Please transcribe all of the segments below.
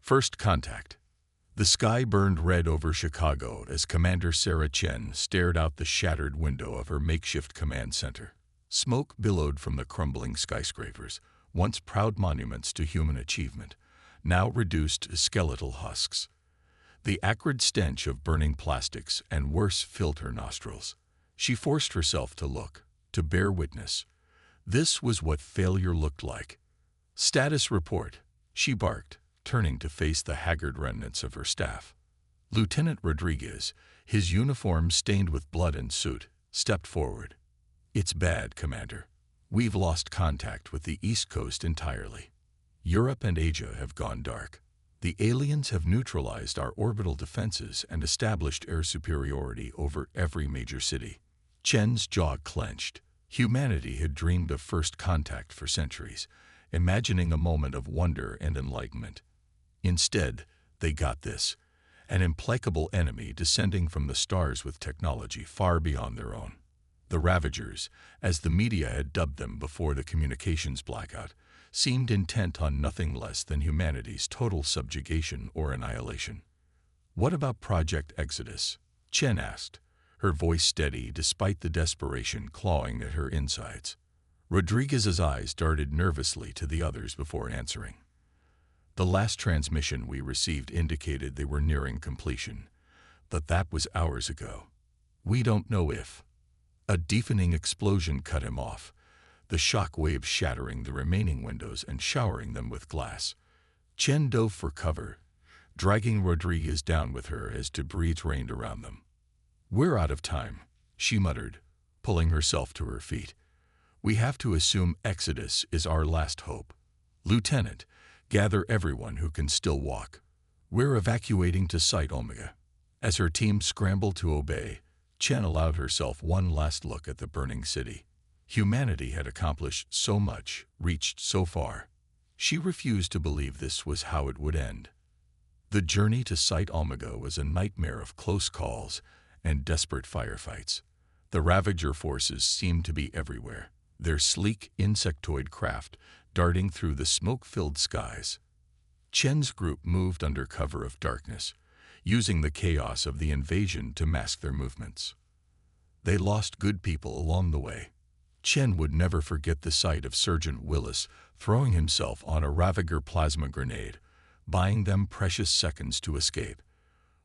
First contact. The sky burned red over Chicago as Commander Sarah Chen stared out the shattered window of her makeshift command center. Smoke billowed from the crumbling skyscrapers, once proud monuments to human achievement, now reduced to skeletal husks. The acrid stench of burning plastics and worse filled her nostrils. She forced herself to look, to bear witness. This was what failure looked like. Status report, she barked, turning to face the haggard remnants of her staff. Lieutenant Rodriguez, his uniform stained with blood and soot, stepped forward. It's bad, Commander. We've lost contact with the East Coast entirely. Europe and Asia have gone dark. The aliens have neutralized our orbital defenses and established air superiority over every major city. Chen's jaw clenched. Humanity had dreamed of first contact for centuries, imagining a moment of wonder and enlightenment. Instead, they got this, an implacable enemy descending from the stars with technology far beyond their own. The Ravagers, as the media had dubbed them before the communications blackout, seemed intent on nothing less than humanity's total subjugation or annihilation. What about Project Exodus? Chen asked, her voice steady despite the desperation clawing at her insides. Rodriguez's eyes darted nervously to the others before answering. The last transmission we received indicated they were nearing completion, but that was hours ago. We don't know if. A deafening explosion cut him off, the shock waves shattering the remaining windows and showering them with glass. Chen dove for cover, dragging Rodriguez down with her as debris rained around them. We're out of time, she muttered, pulling herself to her feet. We have to assume Exodus is our last hope. Lieutenant, gather everyone who can still walk. We're evacuating to Site Omega. As her team scrambled to obey, Chen allowed herself one last look at the burning city. Humanity had accomplished so much, reached so far. She refused to believe this was how it would end. The journey to Site Omega was a nightmare of close calls and desperate firefights. The Ravager forces seemed to be everywhere, their sleek insectoid craft darting through the smoke-filled skies. Chen's group moved under cover of darkness, using the chaos of the invasion to mask their movements. They lost good people along the way. Chen would never forget the sight of Sergeant Willis throwing himself on a Ravager plasma grenade, buying them precious seconds to escape,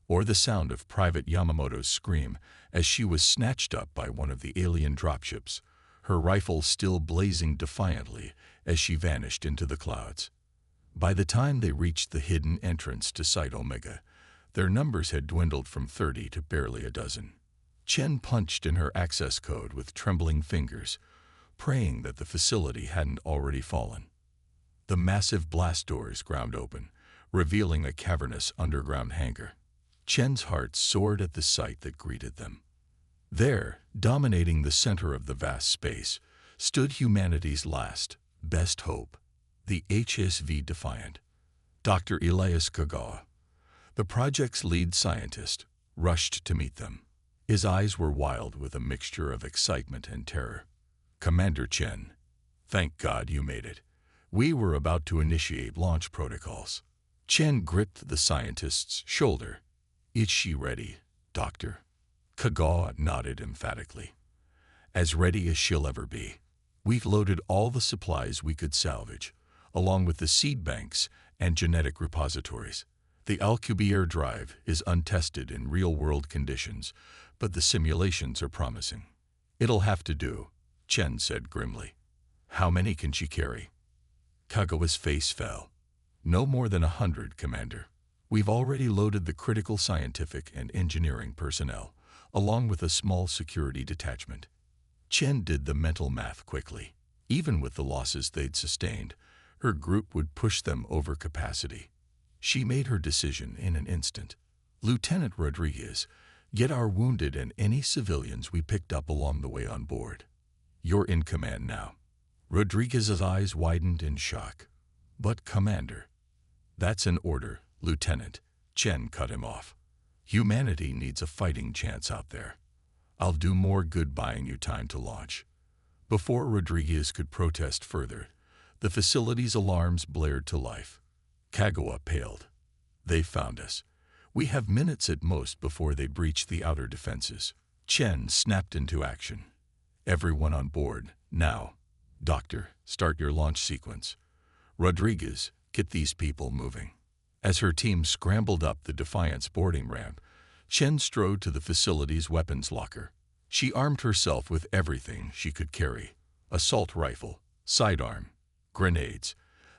or the sound of Private Yamamoto's scream as she was snatched up by one of the alien dropships, her rifle still blazing defiantly as she vanished into the clouds. By the time they reached the hidden entrance to Site Omega, their numbers had dwindled from 30 to barely a dozen. Chen punched in her access code with trembling fingers, praying that the facility hadn't already fallen. The massive blast doors ground open, revealing a cavernous underground hangar. Chen's heart soared at the sight that greeted them. There, dominating the center of the vast space, stood humanity's last, best hope, the HSV Defiant. Dr. Elias Kagawa, the project's lead scientist, rushed to meet them. His eyes were wild with a mixture of excitement and terror. Commander Chen, thank God you made it. We were about to initiate launch protocols. Chen gripped the scientist's shoulder. Is she ready, Doctor? Kagawa nodded emphatically. As ready as she'll ever be. We've loaded all the supplies we could salvage, along with the seed banks and genetic repositories. The Alcubierre drive is untested in real-world conditions, but the simulations are promising. It'll have to do, Chen said grimly. How many can she carry? Kagawa's face fell. No more than 100, Commander. We've already loaded the critical scientific and engineering personnel, along with a small security detachment. Chen did the mental math quickly. Even with the losses they'd sustained, her group would push them over capacity. She made her decision in an instant. Lieutenant Rodriguez, get our wounded and any civilians we picked up along the way on board. You're in command now. Rodriguez's eyes widened in shock. But, Commander, that's an order, Lieutenant. Chen cut him off. Humanity needs a fighting chance out there. I'll do more good buying you time to launch. Before Rodriguez could protest further, the facility's alarms blared to life. Kagawa paled. They found us. We have minutes at most before they breach the outer defenses. Chen snapped into action. Everyone on board, now. Doctor, start your launch sequence. Rodriguez, get these people moving. As her team scrambled up the Defiant's boarding ramp, Chen strode to the facility's weapons locker. She armed herself with everything she could carry: assault rifle, sidearm, grenades,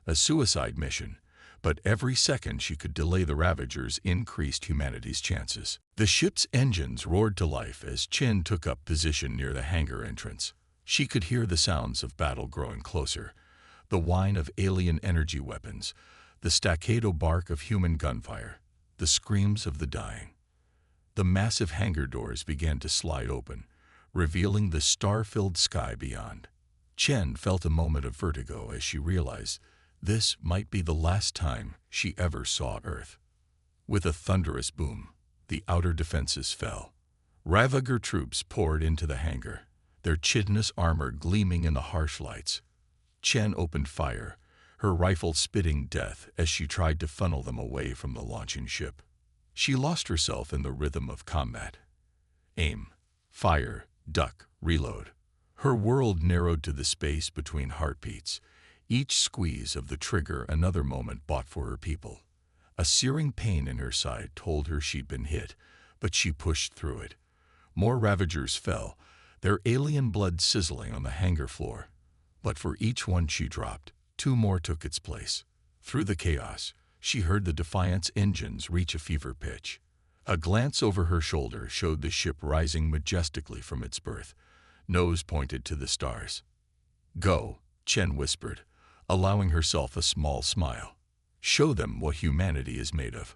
a suicide mission, but every second she could delay the Ravagers increased humanity's chances. The ship's engines roared to life as Chen took up position near the hangar entrance. She could hear the sounds of battle growing closer, the whine of alien energy weapons, the staccato bark of human gunfire, the screams of the dying. The massive hangar doors began to slide open, revealing the star-filled sky beyond. Chen felt a moment of vertigo as she realized this might be the last time she ever saw Earth. With a thunderous boom, the outer defenses fell. Ravager troops poured into the hangar, their chitinous armor gleaming in the harsh lights. Chen opened fire, her rifle spitting death as she tried to funnel them away from the launching ship. She lost herself in the rhythm of combat. Aim, fire, duck, reload. Her world narrowed to the space between heartbeats, each squeeze of the trigger another moment bought for her people. A searing pain in her side told her she'd been hit, but she pushed through it. More Ravagers fell, their alien blood sizzling on the hangar floor. But for each one she dropped, two more took its place. Through the chaos, she heard the Defiant's engines reach a fever pitch. A glance over her shoulder showed the ship rising majestically from its berth, nose pointed to the stars. "Go," Chen whispered, allowing herself a small smile. "Show them what humanity is made of."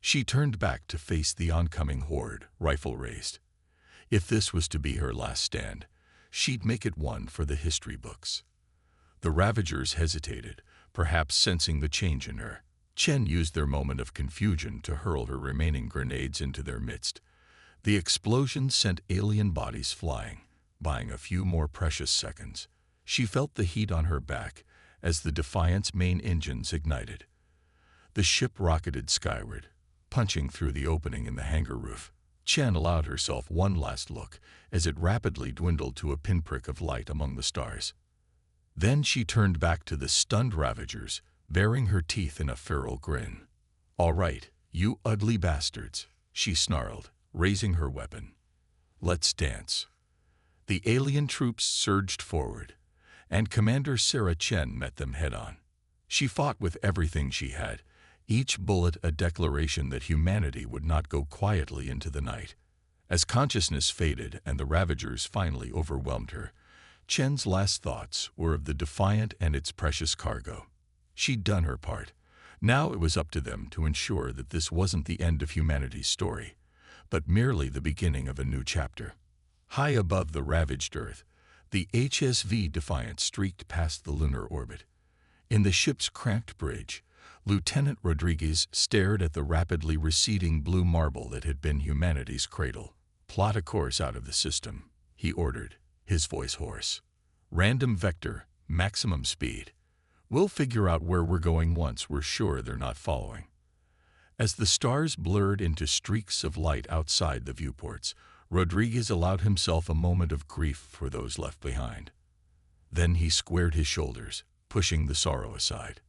She turned back to face the oncoming horde, rifle raised. If this was to be her last stand, she'd make it one for the history books. The Ravagers hesitated, perhaps sensing the change in her. Chen used their moment of confusion to hurl her remaining grenades into their midst. The explosion sent alien bodies flying, buying a few more precious seconds. She felt the heat on her back as the Defiant's main engines ignited. The ship rocketed skyward, punching through the opening in the hangar roof. Chen allowed herself one last look as it rapidly dwindled to a pinprick of light among the stars. Then she turned back to the stunned Ravagers, baring her teeth in a feral grin. "All right, you ugly bastards," she snarled, raising her weapon. "Let's dance." The alien troops surged forward, and Commander Sarah Chen met them head-on. She fought with everything she had, each bullet a declaration that humanity would not go quietly into the night. As consciousness faded and the Ravagers finally overwhelmed her, Chen's last thoughts were of the Defiant and its precious cargo. She'd done her part. Now it was up to them to ensure that this wasn't the end of humanity's story, but merely the beginning of a new chapter. High above the ravaged Earth, the HSV Defiant streaked past the lunar orbit. In the ship's cramped bridge, Lieutenant Rodriguez stared at the rapidly receding blue marble that had been humanity's cradle. "Plot a course out of the system," he ordered, his voice hoarse. "Random vector, maximum speed. We'll figure out where we're going once we're sure they're not following." As the stars blurred into streaks of light outside the viewports, Rodriguez allowed himself a moment of grief for those left behind. Then he squared his shoulders, pushing the sorrow aside.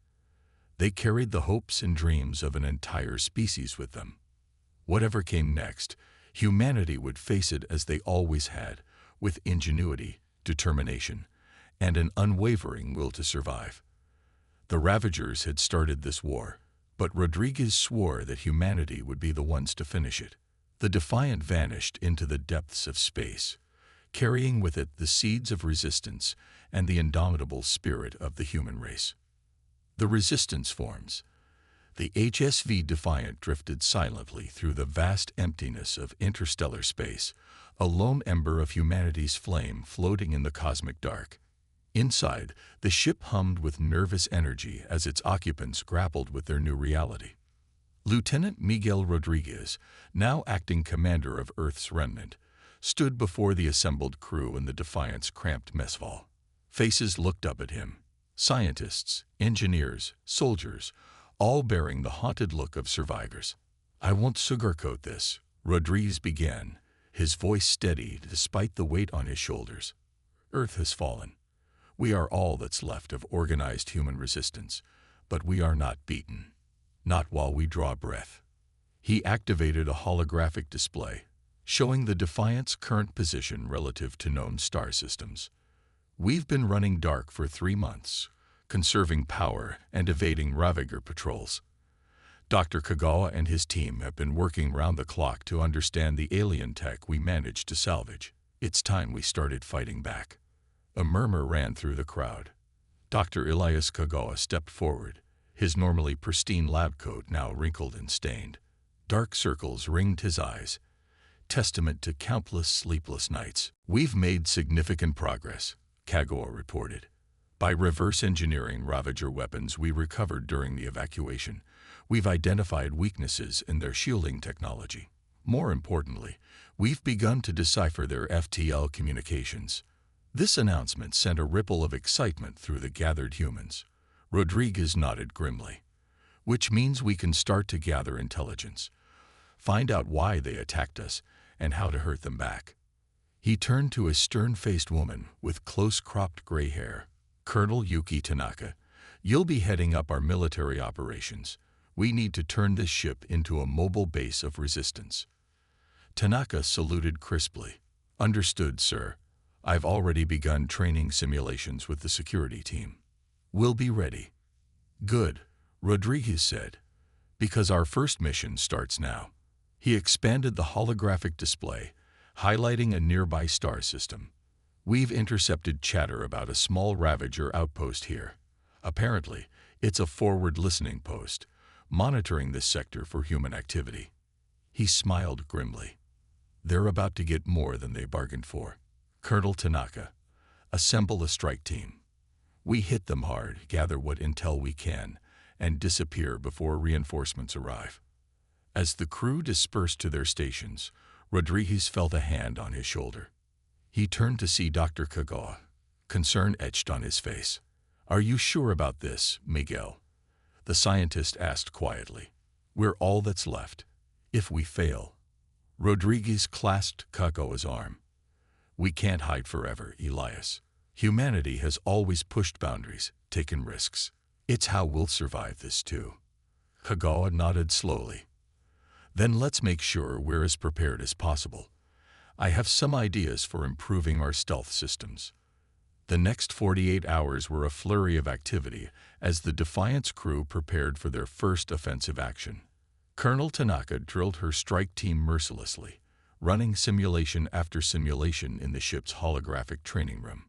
They carried the hopes and dreams of an entire species with them. Whatever came next, humanity would face it as they always had, with ingenuity, determination, and an unwavering will to survive. The Ravagers had started this war, but Rodriguez swore that humanity would be the ones to finish it. The Defiant vanished into the depths of space, carrying with it the seeds of resistance and the indomitable spirit of the human race. The resistance forms. The HSV Defiant drifted silently through the vast emptiness of interstellar space, a lone ember of humanity's flame floating in the cosmic dark. Inside, the ship hummed with nervous energy as its occupants grappled with their new reality. Lieutenant Miguel Rodriguez, now acting commander of Earth's remnant, stood before the assembled crew in the Defiant's cramped mess hall. Faces looked up at him. Scientists, engineers, soldiers, all bearing the haunted look of survivors. "I won't sugarcoat this," Rodriguez began, his voice steady despite the weight on his shoulders. "Earth has fallen. We are all that's left of organized human resistance, but we are not beaten. Not while we draw breath." He activated a holographic display, showing the Defiant's current position relative to known star systems. "We've been running dark for 3 months, conserving power and evading Ravager patrols. Dr. Kagawa and his team have been working round the clock to understand the alien tech we managed to salvage. It's time we started fighting back." A murmur ran through the crowd. Dr. Elias Kagawa stepped forward, his normally pristine lab coat now wrinkled and stained. Dark circles ringed his eyes, testament to countless sleepless nights. "We've made significant progress," Kagawa reported. "By reverse engineering Ravager weapons we recovered during the evacuation, we've identified weaknesses in their shielding technology. More importantly, we've begun to decipher their FTL communications." This announcement sent a ripple of excitement through the gathered humans. Rodriguez nodded grimly. "Which means we can start to gather intelligence, find out why they attacked us, and how to hurt them back." He turned to a stern-faced woman with close-cropped gray hair. "Colonel Yuki Tanaka, you'll be heading up our military operations. We need to turn this ship into a mobile base of resistance." Tanaka saluted crisply. "Understood, sir. I've already begun training simulations with the security team. We'll be ready." "Good," Rodriguez said, "because our first mission starts now." He expanded the holographic display, highlighting a nearby star system. "We've intercepted chatter about a small Ravager outpost here. Apparently, it's a forward listening post, monitoring this sector for human activity." He smiled grimly. "They're about to get more than they bargained for. Colonel Tanaka, assemble a strike team. We hit them hard, gather what intel we can, and disappear before reinforcements arrive." As the crew dispersed to their stations, Rodriguez felt a hand on his shoulder. He turned to see Dr. Kagawa, concern etched on his face. "Are you sure about this, Miguel?" the scientist asked quietly. "We're all that's left. If we fail—" Rodriguez clasped Kagawa's arm. "We can't hide forever, Elias. Humanity has always pushed boundaries, taken risks. It's how we'll survive this too." Kagawa nodded slowly. "Then let's make sure we're as prepared as possible. I have some ideas for improving our stealth systems." The next 48 hours were a flurry of activity as the Defiant's crew prepared for their first offensive action. Colonel Tanaka drilled her strike team mercilessly, running simulation after simulation in the ship's holographic training room.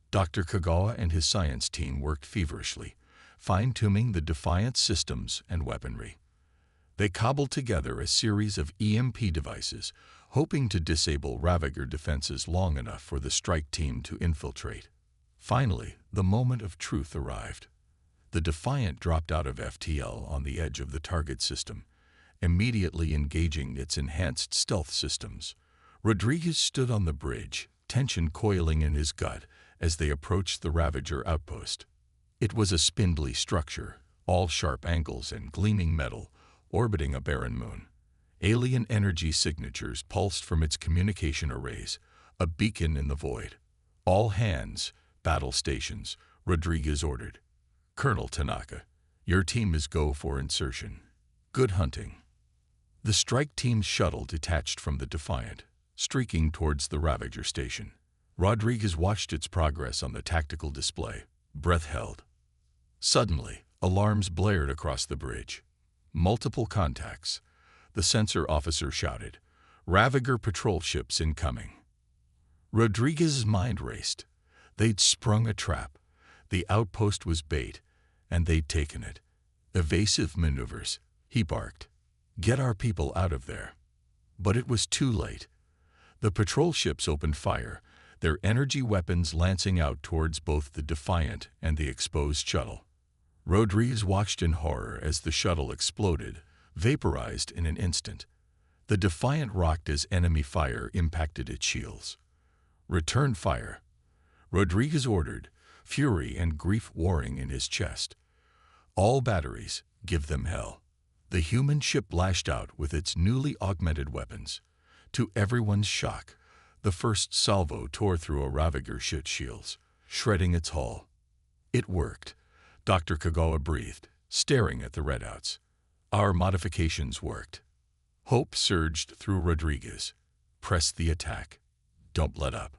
Dr. Kagawa and his science team worked feverishly, fine-tuning the Defiant systems and weaponry. They cobbled together a series of EMP devices, hoping to disable Ravager defenses long enough for the strike team to infiltrate. Finally, the moment of truth arrived. The Defiant dropped out of FTL on the edge of the target system, immediately engaging its enhanced stealth systems. Rodriguez stood on the bridge, tension coiling in his gut as they approached the Ravager outpost. It was a spindly structure, all sharp angles and gleaming metal, orbiting a barren moon. Alien energy signatures pulsed from its communication arrays, a beacon in the void. "All hands, battle stations," Rodriguez ordered. "Colonel Tanaka, your team is go for insertion. Good hunting." The strike team's shuttle detached from the Defiant, streaking towards the Ravager station. Rodriguez watched its progress on the tactical display, breath held. Suddenly, alarms blared across the bridge. "Multiple contacts," the sensor officer shouted. "Ravager patrol ships incoming." Rodriguez's mind raced. They'd sprung a trap. The outpost was bait, and they'd taken it. "Evasive maneuvers," he barked. "Get our people out of there." But it was too late. The patrol ships opened fire, their energy weapons lancing out towards both the Defiant and the exposed shuttle. Rodriguez watched in horror as the shuttle exploded, vaporized in an instant. The Defiant rocked as enemy fire impacted its shields. "Return fire," Rodriguez ordered, fury and grief warring in his chest. "All batteries, Give them hell. The human ship lashed out with its newly augmented weapons. To everyone's shock, the first salvo tore through a Ravager ship's shields, shredding its hull. It worked. Dr. Kagawa breathed, staring at the redouts. Our modifications worked. Hope surged through Rodriguez. Press the attack. Don't let up.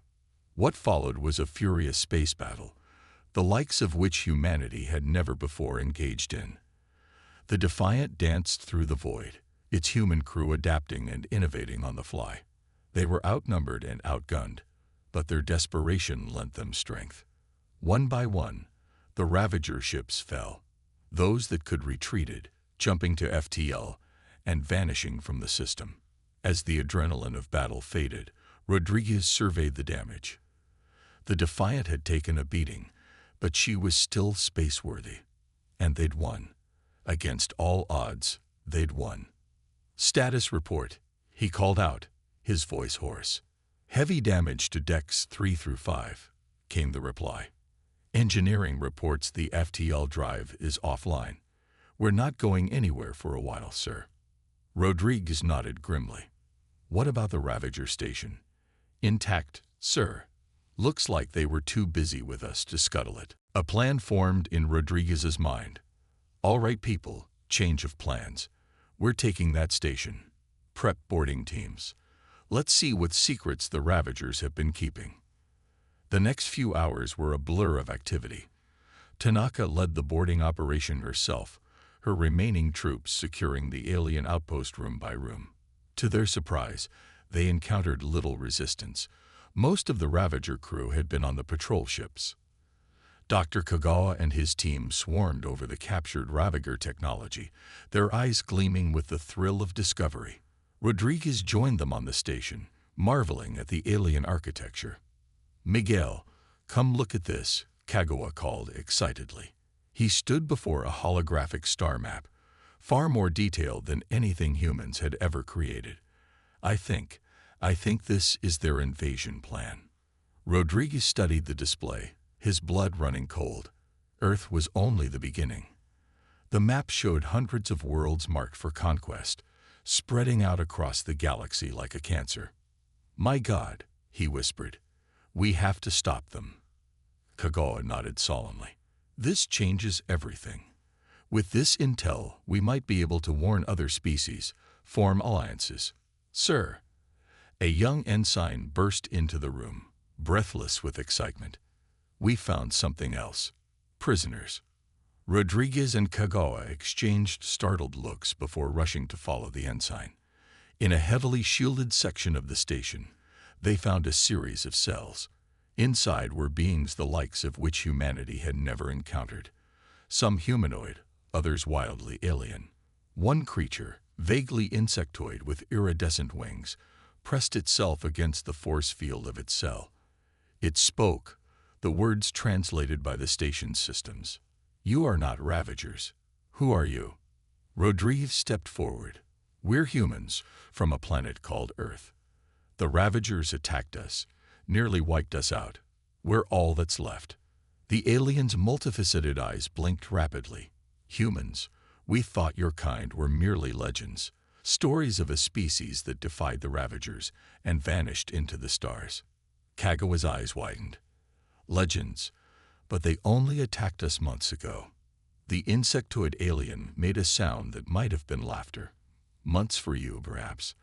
What followed was a furious space battle, the likes of which humanity had never before engaged in. The Defiant danced through the void, its human crew adapting and innovating on the fly. They were outnumbered and outgunned, but their desperation lent them strength. One by one, the Ravager ships fell. Those that could retreated, jumping to FTL and vanishing from the system. As the adrenaline of battle faded, Rodriguez surveyed the damage. The Defiant had taken a beating, but she was still space-worthy. And they'd won. Against all odds, they'd won. Status report, he called out, his voice hoarse. Heavy damage to decks 3 through 5, came the reply. Engineering reports the FTL drive is offline. We're not going anywhere for a while, sir. Rodriguez nodded grimly. What about the Ravager station? Intact, sir. Looks like they were too busy with us to scuttle it. A plan formed in Rodriguez's mind. All right, people, change of plans. We're taking that station. Prep boarding teams. Let's see what secrets the Ravagers have been keeping. The next few hours were a blur of activity. Tanaka led the boarding operation herself, her remaining troops securing the alien outpost room by room. To their surprise, they encountered little resistance. Most of the Ravager crew had been on the patrol ships. Dr. Kagawa and his team swarmed over the captured Ravager technology, their eyes gleaming with the thrill of discovery. Rodriguez joined them on the station, marveling at the alien architecture. Miguel, come look at this, Kagawa called excitedly. He stood before a holographic star map, far more detailed than anything humans had ever created. I think this is their invasion plan. Rodriguez studied the display, his blood running cold. Earth was only the beginning. The map showed hundreds of worlds marked for conquest, spreading out across the galaxy like a cancer. My God, he whispered, we have to stop them. Kagawa nodded solemnly. This changes everything. With this intel, we might be able to warn other species, form alliances. Sir, a young ensign burst into the room, breathless with excitement. We found something else. Prisoners. Rodriguez and Kagawa exchanged startled looks before rushing to follow the ensign. In a heavily shielded section of the station, they found a series of cells. Inside were beings the likes of which humanity had never encountered. Some humanoid, others wildly alien. One creature, vaguely insectoid with iridescent wings, pressed itself against the force field of its cell. It spoke, the words translated by the station's systems. You are not Ravagers. Who are you? Rodriguez stepped forward. We're humans, from a planet called Earth. The Ravagers attacked us, nearly wiped us out. We're all that's left. The alien's multifaceted eyes blinked rapidly. Humans, we thought your kind were merely legends, stories of a species that defied the Ravagers and vanished into the stars. Kagawa's eyes widened. Legends, but they only attacked us months ago. The insectoid alien made a sound that might have been laughter. Months for you, perhaps.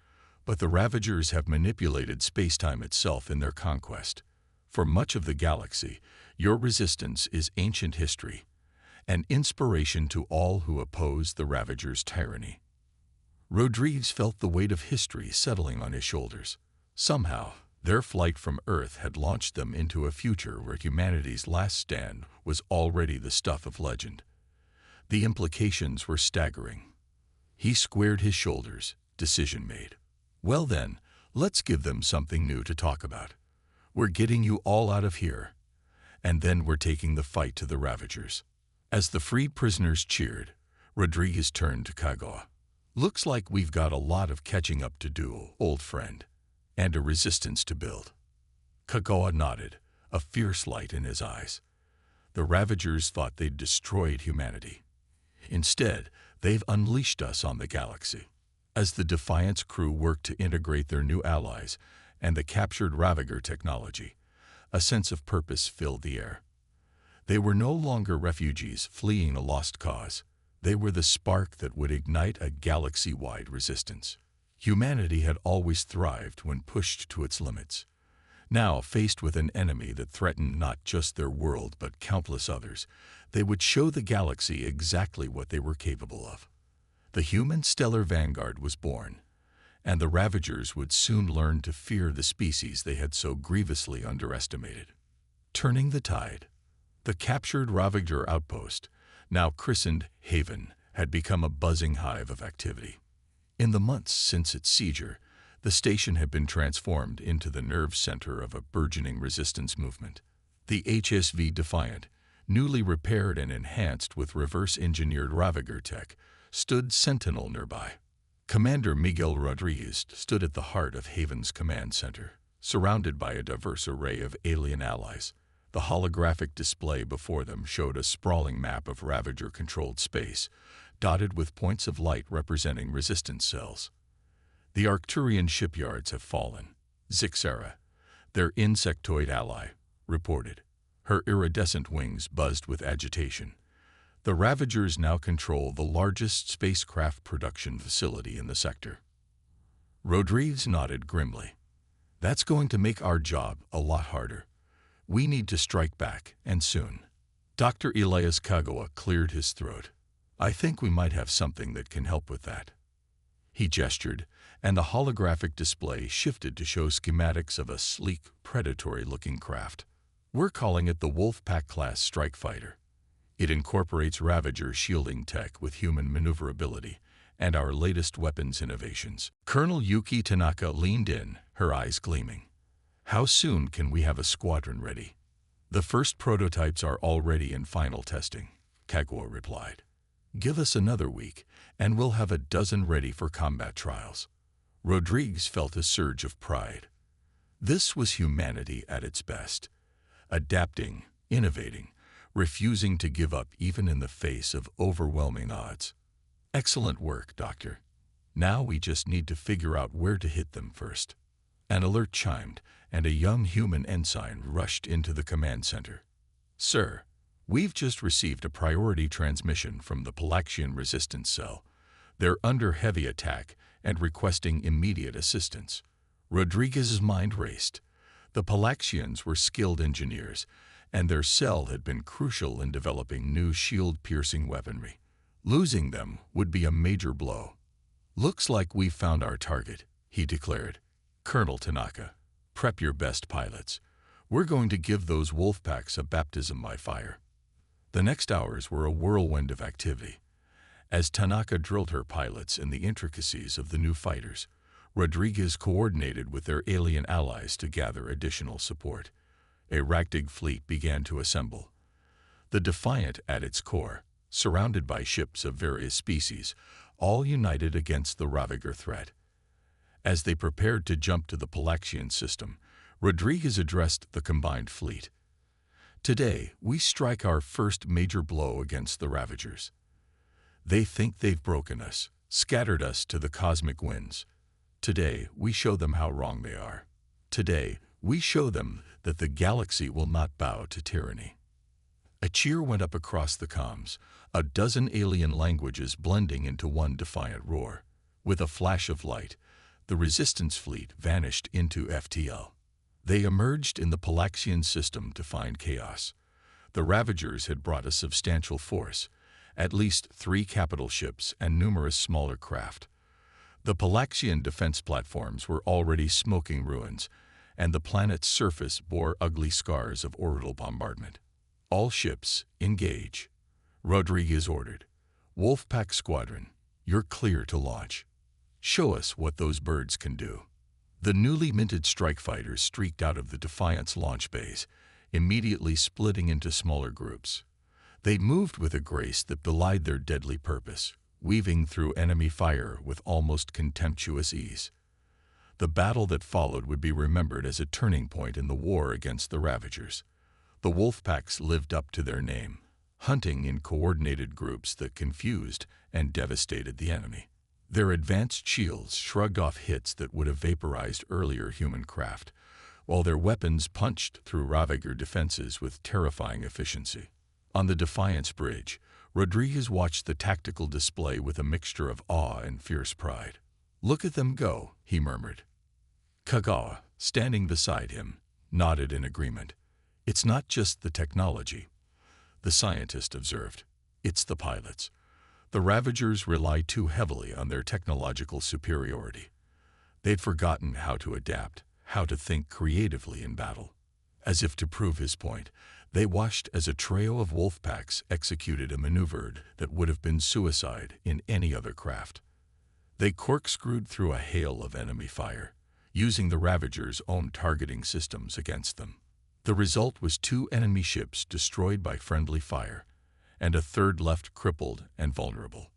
But the Ravagers have manipulated space-time itself in their conquest. For much of the galaxy, your resistance is ancient history, an inspiration to all who oppose the Ravagers' tyranny. Rodriguez felt the weight of history settling on his shoulders. Somehow, their flight from Earth had launched them into a future where humanity's last stand was already the stuff of legend. The implications were staggering. He squared his shoulders, decision made. Well then, let's give them something new to talk about. We're getting you all out of here, and then we're taking the fight to the Ravagers. As the freed prisoners cheered, Rodriguez turned to Kagawa. Looks like we've got a lot of catching up to do, old friend, and a resistance to build. Kagawa nodded, a fierce light in his eyes. The Ravagers thought they'd destroyed humanity. Instead, They've unleashed us on the galaxy. As the Defiance crew worked to integrate their new allies and the captured Ravager technology, a sense of purpose filled the air. They were no longer refugees fleeing a lost cause. They were the spark that would ignite a galaxy-wide resistance. Humanity had always thrived when pushed to its limits. Now, faced with an enemy that threatened not just their world but countless others, they would show the galaxy exactly what they were capable of. The human stellar vanguard was born, and the Ravagers would soon learn to fear the species they had so grievously underestimated. Turning the tide, the captured Ravager outpost, now christened Haven, had become a buzzing hive of activity. In the months since its seizure, the station had been transformed into the nerve center of a burgeoning resistance movement. The HSV Defiant, newly repaired and enhanced with reverse-engineered Ravager tech, stood sentinel nearby. Commander Miguel Rodriguez stood at the heart of Haven's command center, surrounded by a diverse array of alien allies. The holographic display before them showed a sprawling map of Ravager-controlled space, dotted with points of light representing resistance cells. The Arcturian shipyards have fallen. Zixara, their insectoid ally, reported. Her iridescent wings buzzed with agitation. The Ravagers now control the largest spacecraft production facility in the sector. Rodriguez nodded grimly. That's going to make our job a lot harder. We need to strike back, and soon. Dr. Elias Kagawa cleared his throat. I think we might have something that can help with that. He gestured, and the holographic display shifted to show schematics of a sleek, predatory-looking craft. We're calling it the Wolfpack-class strike fighter. It incorporates Ravager shielding tech with human maneuverability and our latest weapons innovations. Colonel Yuki Tanaka leaned in, her eyes gleaming. How soon can we have a squadron ready? The first prototypes are already in final testing, Kagawa replied. Give us another week, and we'll have a dozen ready for combat trials. Rodriguez felt a surge of pride. This was humanity at its best. Adapting, innovating, refusing to give up even in the face of overwhelming odds. Excellent work, Doctor. Now we just need to figure out where to hit them first. An alert chimed, and a young human ensign rushed into the command center. Sir, we've just received a priority transmission from the Palaxian resistance cell. They're under heavy attack and requesting immediate assistance. Rodriguez's mind raced. The Palaxians were skilled engineers, and their cell had been crucial in developing new shield-piercing weaponry. Losing them would be a major blow. Looks like we've found our target, he declared. Colonel Tanaka, prep your best pilots. We're going to give those Wolfpacks a baptism by fire. The next hours were a whirlwind of activity. As Tanaka drilled her pilots in the intricacies of the new fighters, Rodriguez coordinated with their alien allies to gather additional support. A ragtag fleet began to assemble. The Defiant at its core, surrounded by ships of various species, all united against the Ravager threat. As they prepared to jump to the Palaxian system, Rodriguez addressed the combined fleet. Today, we strike our first major blow against the Ravagers. They think they've broken us, scattered us to the cosmic winds. Today, we show them how wrong they are. Today, we show them that the galaxy will not bow to tyranny. A cheer went up across the comms, a dozen alien languages blending into one defiant roar. With a flash of light, the resistance fleet vanished into FTL. They emerged in the Palaxian system to find chaos. The Ravagers had brought a substantial force, at least 3 capital ships and numerous smaller craft. The Palaxian defense platforms were already smoking ruins, and the planet's surface bore ugly scars of orbital bombardment. All ships, engage, Rodriguez ordered. Wolfpack Squadron, you're clear to launch. Show us what those birds can do. The newly minted strike fighters streaked out of the Defiant's launch bays, immediately splitting into smaller groups. They moved with a grace that belied their deadly purpose, weaving through enemy fire with almost contemptuous ease. The battle that followed would be remembered as a turning point in the war against the Ravagers. The Wolfpacks lived up to their name. hunting in coordinated groups that confused and devastated the enemy. Their advanced shields shrugged off hits that would have vaporized earlier human craft, while their weapons punched through Ravager defenses with terrifying efficiency. On the Defiance Bridge, Rodriguez watched the tactical display with a mixture of awe and fierce pride. "Look at them go," he murmured. Kagawa, standing beside him, nodded in agreement. "It's not just the technology," the scientist observed. "It's the pilots. The Ravagers rely too heavily on their technological superiority. They'd forgotten how to adapt, how to think creatively in battle." As if to prove his point, they watched as a trio of wolf packs executed a maneuver that would have been suicide in any other craft. They corkscrewed through a hail of enemy fire, using the Ravagers' own targeting systems against them. The result was 2 enemy ships destroyed by friendly fire, and a third left crippled and vulnerable.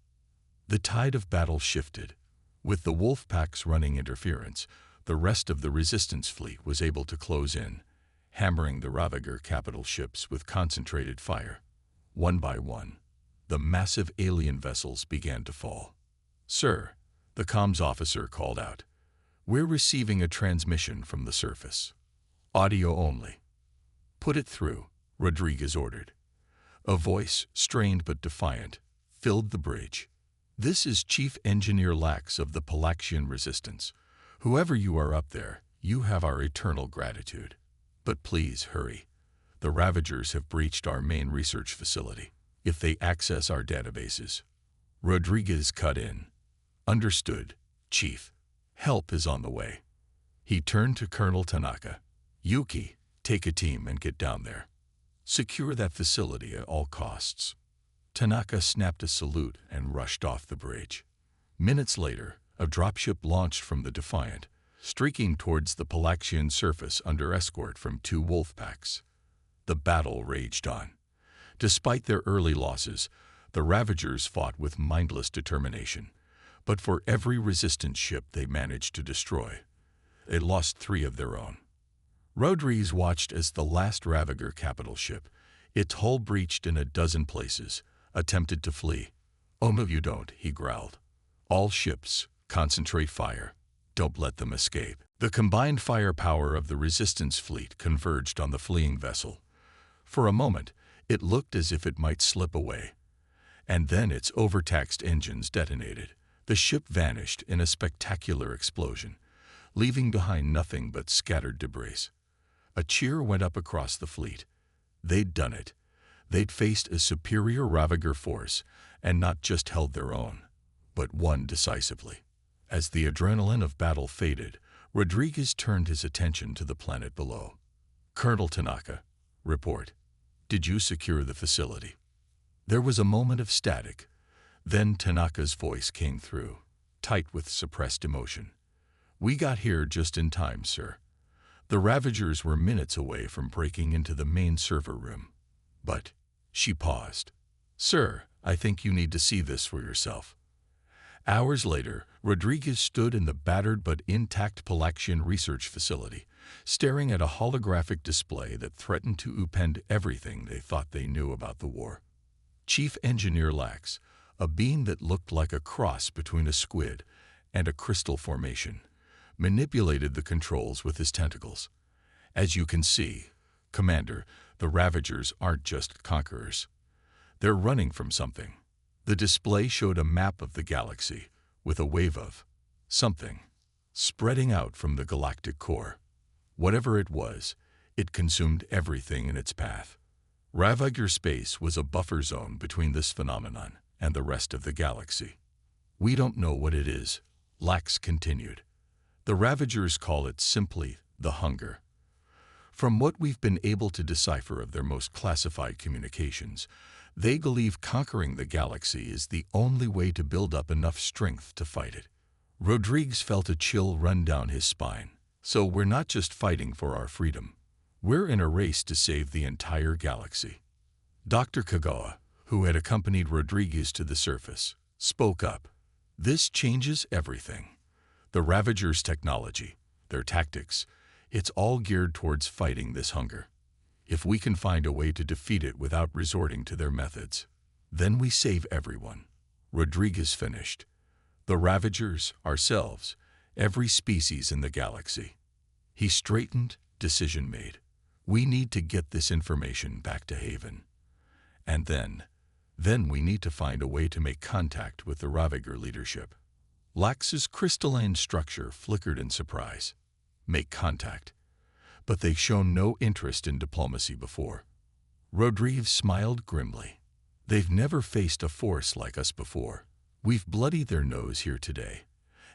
The tide of battle shifted. With the wolf packs running interference, the rest of the resistance fleet was able to close in, hammering the Ravager capital ships with concentrated fire. One by one, the massive alien vessels began to fall. "Sir," the comms officer called out, "we're receiving a transmission from the surface. Audio only." "Put it through," Rodriguez ordered. A voice, strained but defiant, filled the bridge. "This is Chief Engineer Lax of the Palaxian Resistance. Whoever you are up there, you have our eternal gratitude. But please hurry. The Ravagers have breached our main research facility. If they access our databases..." Rodriguez cut in. "Understood, Chief. Help is on the way." He turned to Colonel Tanaka. "Yuki, take a team and get down there. Secure that facility at all costs." Tanaka snapped a salute and rushed off the bridge. Minutes later, a dropship launched from the Defiant, streaking towards the Palaxian surface under escort from 2 wolf packs. The battle raged on. Despite their early losses, the Ravagers fought with mindless determination. But for every resistance ship they managed to destroy, they lost 3 of their own. Rodriguez watched as the last Ravager capital ship, its hull breached in a dozen places, attempted to flee. "You don't," he growled. "All ships, concentrate fire. Don't let them escape." The combined firepower of the resistance fleet converged on the fleeing vessel. For a moment, it looked as if it might slip away. And then its overtaxed engines detonated. The ship vanished in a spectacular explosion, leaving behind nothing but scattered debris. A cheer went up across the fleet. They'd done it. They'd faced a superior Ravager force, and not just held their own, but won decisively. As the adrenaline of battle faded, Rodriguez turned his attention to the planet below. "Colonel Tanaka, report. Did you secure the facility?" There was a moment of static. Then Tanaka's voice came through, tight with suppressed emotion. "We got here just in time, sir. The Ravagers were minutes away from breaking into the main server room. But..." She paused. "Sir, I think you need to see this for yourself." Hours later, Rodriguez stood in the battered but intact Palaxian research facility, staring at a holographic display that threatened to upend everything they thought they knew about the war. Chief Engineer Lax, a being that looked like a cross between a squid and a crystal formation, manipulated the controls with his tentacles. "As you can see, Commander, the Ravagers aren't just conquerors. They're running from something." The display showed a map of the galaxy, with a wave of something spreading out from the galactic core. Whatever it was, it consumed everything in its path. Ravager space was a buffer zone between this phenomenon and the rest of the galaxy. "We don't know what it is," Lax continued. "The Ravagers call it simply the hunger. From what we've been able to decipher of their most classified communications, they believe conquering the galaxy is the only way to build up enough strength to fight it." Rodriguez felt a chill run down his spine. "So we're not just fighting for our freedom. We're in a race to save the entire galaxy." Dr. Kagawa, who had accompanied Rodriguez to the surface, spoke up. "This changes everything. The Ravagers' technology, their tactics, it's all geared towards fighting this hunger. If we can find a way to defeat it without resorting to their methods, then we save everyone. Rodriguez finished. The Ravagers, ourselves, every species in the galaxy. He straightened, decision made. We need to get this information back to Haven. And then we need to find a way to make contact with the Ravager leadership. Lax's crystalline structure flickered in surprise. Make contact. But they've shown no interest in diplomacy before. Rodriguez smiled grimly. They've never faced a force like us before. We've bloodied their nose here today,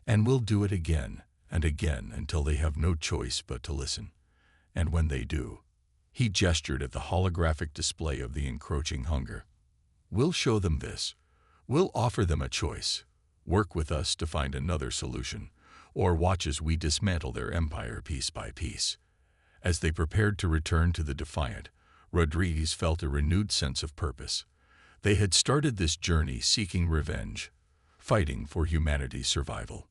and we'll do it again and again until they have no choice but to listen. And when they do, he gestured at the holographic display of the encroaching hunger. We'll show them this. We'll offer them a choice. Work with us to find another solution, or watch as we dismantle their empire piece by piece. As they prepared to return to the Defiant, Rodriguez felt a renewed sense of purpose. They had started this journey seeking revenge, fighting for humanity's survival.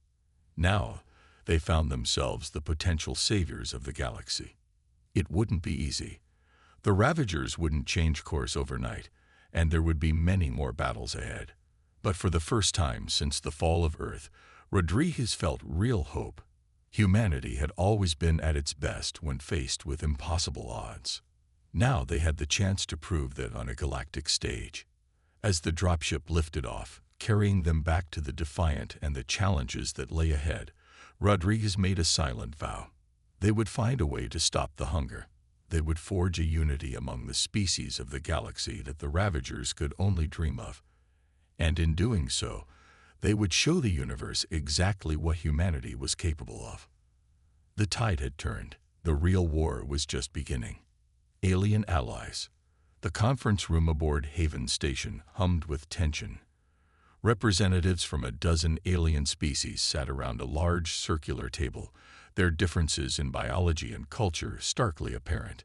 Now, they found themselves the potential saviors of the galaxy. It wouldn't be easy. The Ravagers wouldn't change course overnight, and there would be many more battles ahead. But for the first time since the fall of Earth, Rodriguez felt real hope. Humanity had always been at its best when faced with impossible odds. Now they had the chance to prove that on a galactic stage. As the dropship lifted off, carrying them back to the Defiant and the challenges that lay ahead, Rodriguez made a silent vow. They would find a way to stop the hunger. They would forge a unity among the species of the galaxy that the Ravagers could only dream of. And in doing so, they would show the universe exactly what humanity was capable of. The tide had turned. The real war was just beginning. Alien allies. The conference room aboard Haven Station hummed with tension. Representatives from a dozen alien species sat around a large circular table, their differences in biology and culture starkly apparent.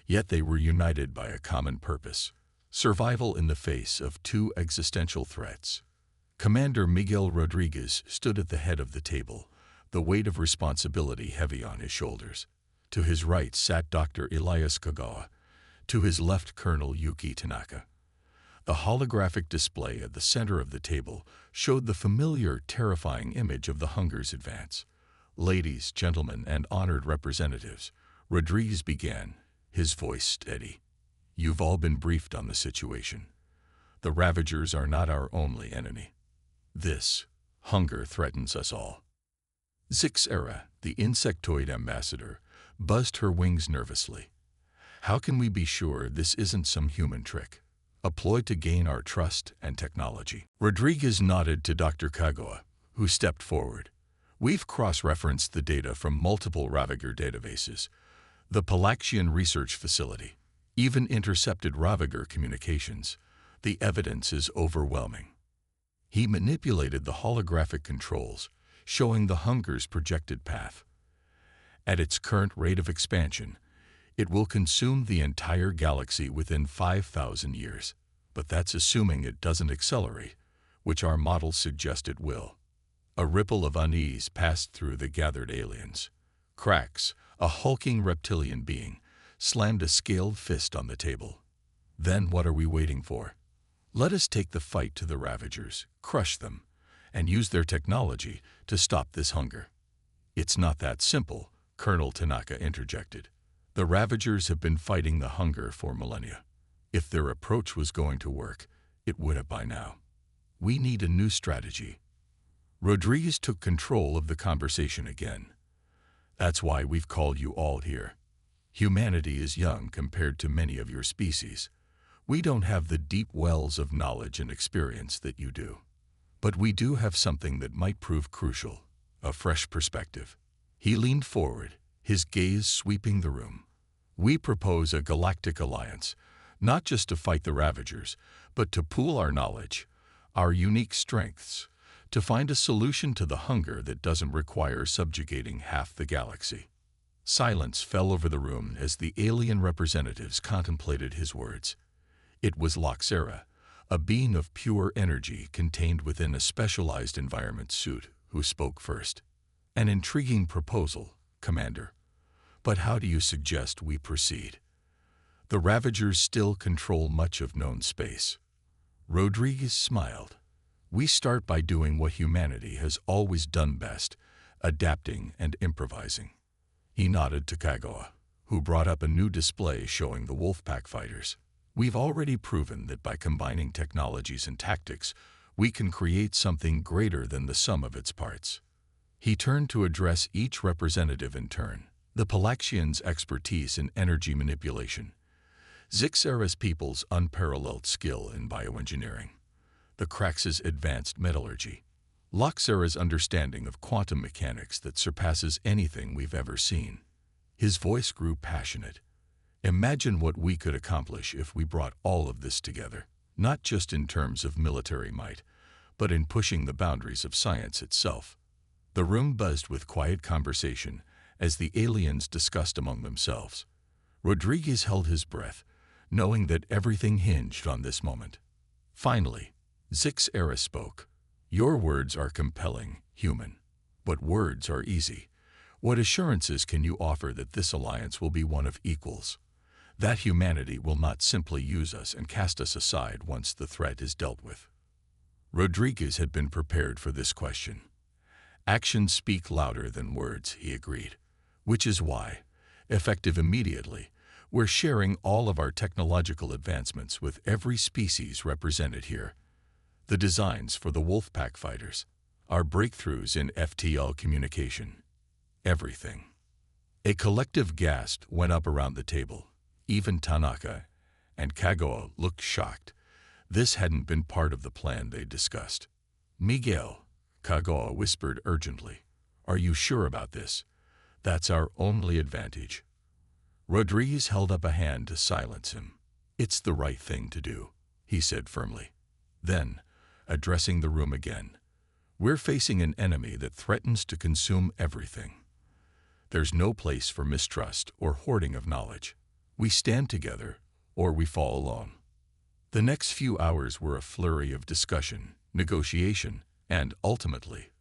Yet they were united by a common purpose: survival in the face of two existential threats. Commander Miguel Rodriguez stood at the head of the table, the weight of responsibility heavy on his shoulders. To his right sat Dr. Elias Kagawa, to his left Colonel Yuki Tanaka. The holographic display at the center of the table showed the familiar, terrifying image of the Hunger's advance. Ladies, gentlemen, and honored representatives, Rodriguez began, his voice steady. You've all been briefed on the situation. The Ravagers are not our only enemy. This hunger threatens us all. Zixera, the insectoid ambassador, buzzed her wings nervously. How can we be sure this isn't some human trick, a ploy to gain our trust and technology? Rodriguez nodded to Dr. Kagawa, who stepped forward. We've cross-referenced the data from multiple Ravager databases, the Palaxian Research Facility, even intercepted Ravager communications. The evidence is overwhelming. He manipulated the holographic controls, showing the Hunger's projected path. At its current rate of expansion, it will consume the entire galaxy within 5,000 years. But that's assuming it doesn't accelerate, which our models suggest it will. A ripple of unease passed through the gathered aliens. Krax, a hulking reptilian being, slammed a scaled fist on the table. Then what are we waiting for? Let us take the fight to the Ravagers, crush them, and use their technology to stop this hunger. It's not that simple, Colonel Tanaka interjected. The Ravagers have been fighting the hunger for millennia. If their approach was going to work, it would have by now. We need a new strategy. Rodriguez took control of the conversation again. That's why we've called you all here. Humanity is young compared to many of your species. We don't have the deep wells of knowledge and experience that you do. But we do have something that might prove crucial, a fresh perspective. He leaned forward, his gaze sweeping the room. We propose a galactic alliance, not just to fight the Ravagers, but to pool our knowledge, our unique strengths, to find a solution to the hunger that doesn't require subjugating half the galaxy. Silence fell over the room as the alien representatives contemplated his words. It was Laxera, a being of pure energy contained within a specialized environment suit, who spoke first. An intriguing proposal, Commander. But how do you suggest we proceed? The Ravagers still control much of known space. Rodriguez smiled. We start by doing what humanity has always done best, adapting and improvising. He nodded to Kagawa, who brought up a new display showing the Wolfpack fighters. We've already proven that by combining technologies and tactics, we can create something greater than the sum of its parts. He turned to address each representative in turn. The Palaxians' expertise in energy manipulation, Zixera's people's unparalleled skill in bioengineering, the Krax's advanced metallurgy, Loxera's understanding of quantum mechanics that surpasses anything we've ever seen. His voice grew passionate. Imagine what we could accomplish if we brought all of this together, not just in terms of military might, but in pushing the boundaries of science itself. The room buzzed with quiet conversation as the aliens discussed among themselves. Rodriguez held his breath, knowing that everything hinged on this moment. Finally, Zixera spoke. Your words are compelling, human. But words are easy. What assurances can you offer that this alliance will be one of equals? That humanity will not simply use us and cast us aside once the threat is dealt with? Rodriguez had been prepared for this question. Actions speak louder than words, he agreed. Which is why, effective immediately, we're sharing all of our technological advancements with every species represented here. The designs for the Wolfpack fighters, our breakthroughs in FTL communication, everything. A collective gasp went up around the table. Even Tanaka and Kagawa looked shocked. This hadn't been part of the plan they discussed. Miguel, Kagawa whispered urgently, are you sure about this? That's our only advantage. Rodriguez held up a hand to silence him. It's the right thing to do, he said firmly. Then, addressing the room again, we're facing an enemy that threatens to consume everything. There's no place for mistrust or hoarding of knowledge. We stand together, or we fall alone. The next few hours were a flurry of discussion, negotiation, and, ultimately,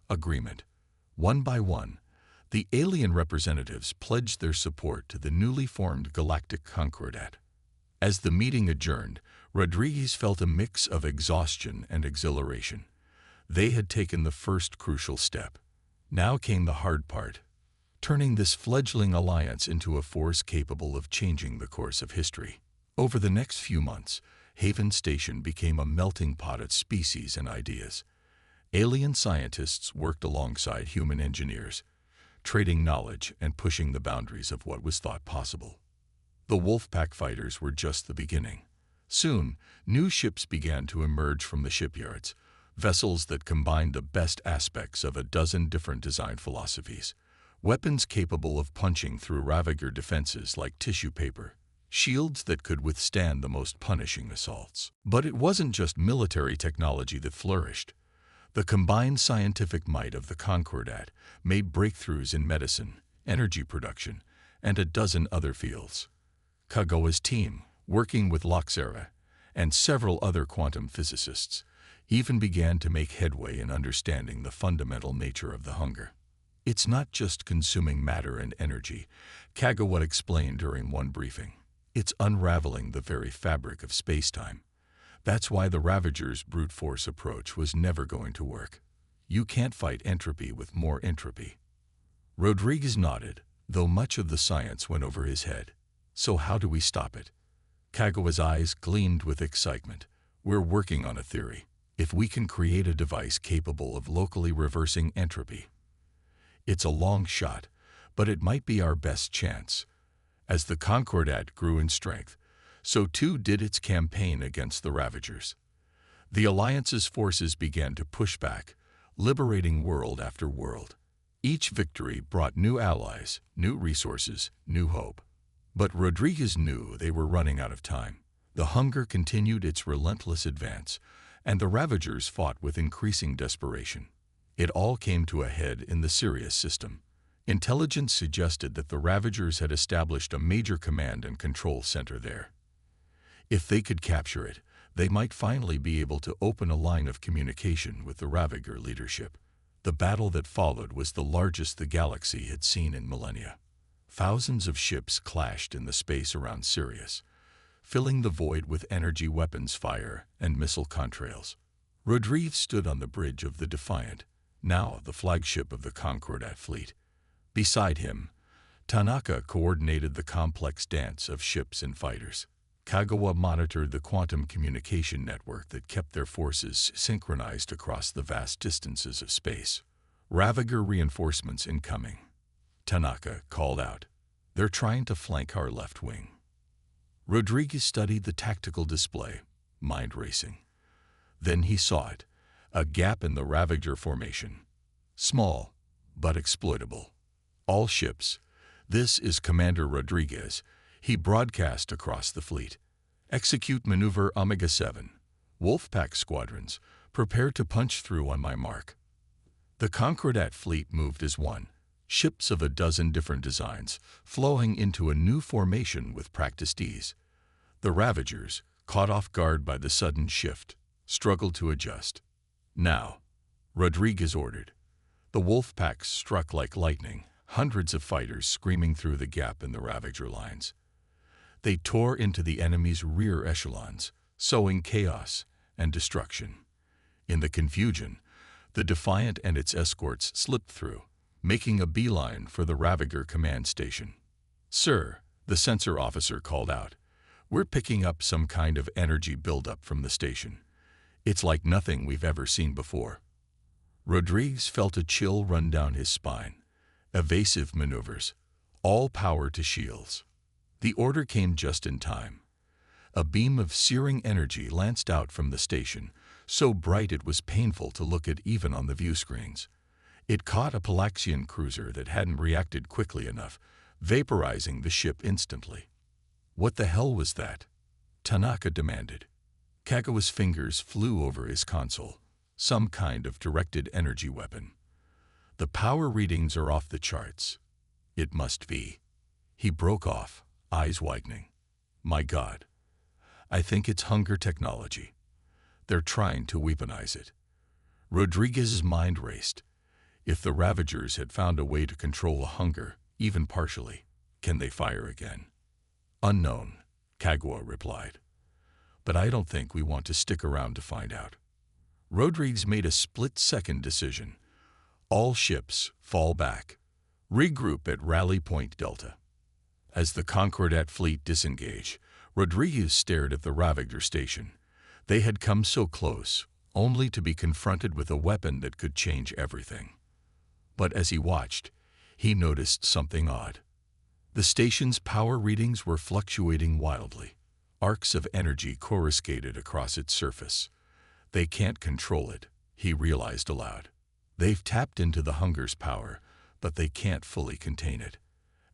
agreement. One by one, the alien representatives pledged their support to the newly formed Galactic Concordat. As the meeting adjourned, Rodriguez felt a mix of exhaustion and exhilaration. They had taken the first crucial step. Now came the hard part, turning this fledgling alliance into a force capable of changing the course of history. Over the next few months, Haven Station became a melting pot of species and ideas. Alien scientists worked alongside human engineers, trading knowledge and pushing the boundaries of what was thought possible. The Wolfpack fighters were just the beginning. Soon, new ships began to emerge from the shipyards, vessels that combined the best aspects of a dozen different design philosophies. Weapons capable of punching through Ravager defenses like tissue paper, shields that could withstand the most punishing assaults. But it wasn't just military technology that flourished. The combined scientific might of the Concordat made breakthroughs in medicine, energy production, and a dozen other fields. Kagawa's team, working with Loxera and several other quantum physicists, even began to make headway in understanding the fundamental nature of the hunger. It's not just consuming matter and energy, Kagawa explained during one briefing. It's unraveling the very fabric of space-time. That's why the Ravagers' brute force approach was never going to work. You can't fight entropy with more entropy. Rodriguez nodded, though much of the science went over his head. So how do we stop it? Kagawa's eyes gleamed with excitement. We're working on a theory. If we can create a device capable of locally reversing entropy, it's a long shot, but it might be our best chance. As the Concordat grew in strength, so too did its campaign against the Ravagers. The Alliance's forces began to push back, liberating world after world. Each victory brought new allies, new resources, new hope. But Rodriguez knew they were running out of time. The hunger continued its relentless advance, and the Ravagers fought with increasing desperation. It all came to a head in the Sirius system. Intelligence suggested that the Ravagers had established a major command and control center there. If they could capture it, they might finally be able to open a line of communication with the Ravager leadership. The battle that followed was the largest the galaxy had seen in millennia. Thousands of ships clashed in the space around Sirius, filling the void with energy weapons fire and missile contrails. Rodriguez stood on the bridge of the Defiant, now the flagship of the Concordat fleet. Beside him, Tanaka coordinated the complex dance of ships and fighters. Kagawa monitored the quantum communication network that kept their forces synchronized across the vast distances of space. Ravager reinforcements incoming, Tanaka called out. They're trying to flank our left wing. Rodriguez studied the tactical display, mind racing. Then he saw it, a gap in the Ravager formation. Small, but exploitable. All ships. This is Commander Rodriguez. He broadcast across the fleet. Execute maneuver Omega-7. Wolfpack squadrons, prepare to punch through on my mark. The Concordat fleet moved as one, ships of a dozen different designs, flowing into a new formation with practiced ease. The Ravagers, caught off guard by the sudden shift, struggled to adjust. Now, Rodriguez ordered. The Wolfpacks struck like lightning, hundreds of fighters screaming through the gap in the Ravager lines. They tore into the enemy's rear echelons, sowing chaos and destruction. In the confusion, the Defiant and its escorts slipped through, making a beeline for the Ravager command station. "Sir," the sensor officer called out, "we're picking up some kind of energy buildup from the station. It's like nothing we've ever seen before." Rodriguez felt a chill run down his spine. Evasive maneuvers, all power to shields. The order came just in time. A beam of searing energy lanced out from the station, so bright it was painful to look at even on the view screens. It caught a Palaxian cruiser that hadn't reacted quickly enough, vaporizing the ship instantly. "What the hell was that?" Tanaka demanded. Kagawa's fingers flew over his console. Some kind of directed energy weapon. "The power readings are off the charts. It must be." He broke off, eyes widening. "My God. I think it's hunger technology. They're trying to weaponize it." Rodriguez's mind raced. If the Ravagers had found a way to control hunger, even partially, can they fire again? "Unknown," Kagawa replied. "But I don't think we want to stick around to find out." Rodriguez made a split-second decision. All ships fall back. Regroup at Rally Point Delta. As the Concordat fleet disengaged, Rodriguez stared at the Ravager station. They had come so close, only to be confronted with a weapon that could change everything. But as he watched, he noticed something odd. The station's power readings were fluctuating wildly. Arcs of energy coruscated across its surface. They can't control it, he realized aloud. They've tapped into the hunger's power, but they can't fully contain it.